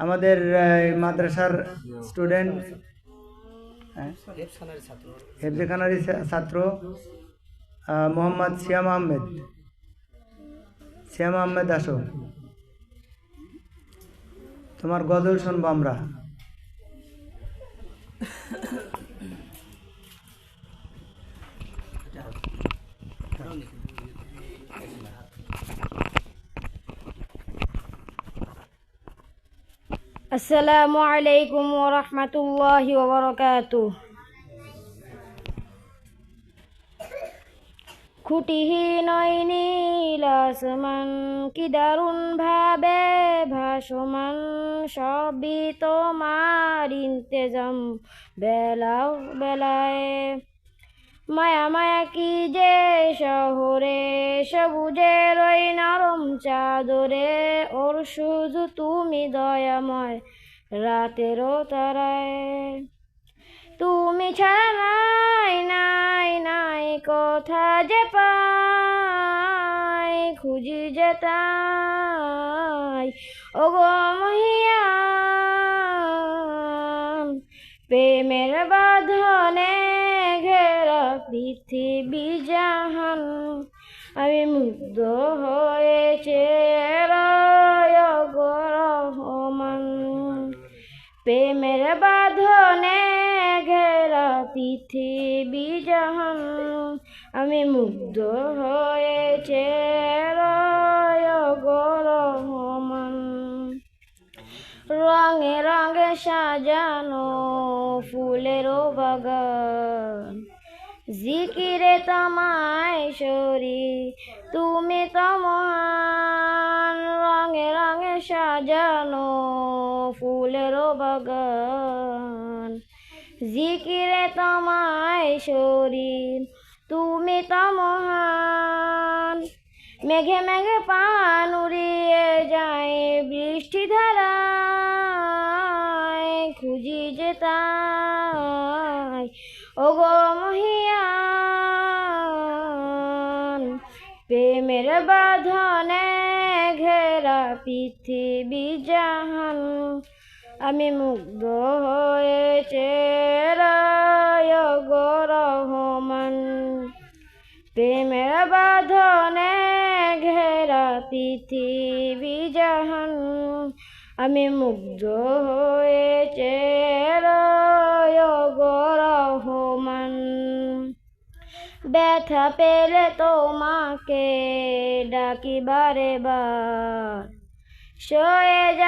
আমাদের মাদ্রাসার স্টুডেন্ট, হেফজেখানারি ছাত্র মোহাম্মদ সিয়াম আহমেদ। সিয়াম আহমেদ, আসো, তোমার গজল শুনবো আমরা। আসসালামু আলাইকুম ওয়া রাহমাতুল্লাহি ওয়া বারাকাতুহু। খুঁটিহীন নীল আসমান, কি দারুণ ভাবে ভাসমান, সবই তোমার ইন্তেজাম বেলাও বেলায়। মায়া মায়া কি যে শহরে, সবুজের ওই নরম চাদরে, ওর শুধু তুমি দয়াময় রাতেরও তারায়। তুমি ছাড়া নাই নাই নাই কথা যে পাই, খুঁজি যে তাই ওগো মহিয়ান। প্রেমের বাঁধনে ঘেরা পৃথিবী জাহান, আমি মুগ্ধ হয়েছে গো রহমান। প্রেমের বাঁধনে ঘেরা পৃথিবী জাহান, আমি মুগ্ধ হয়েছে গো রহমান। রঙে রঙে সাজানো ফুলেরও বাগান, জিকিরে তোমায় সরি তুমি তো মহান। রঙে রঙে সাজানো ফুলেরও বাগান, জিকিরে তোমায় সরি তুমি তো মহান। মেঘে মেঘে পান উড়িয়ে যায় বৃষ্টি ধারায়, খুঁজি যে তাই ওগো মহিয়ান। প্রেমের বাঁধনে ঘেরা পৃথিবী জাহান, আমি মুগ্ধ হয়েছে গো রহমান। প্রেমের বাঁধনে ঘেরা পৃথিবী জাহান, আমি মুগ্ধ হয়েছে গো রহমান। ব্যথা পেলে তোমাকে ডাকি বারে বার, সয়ে যাব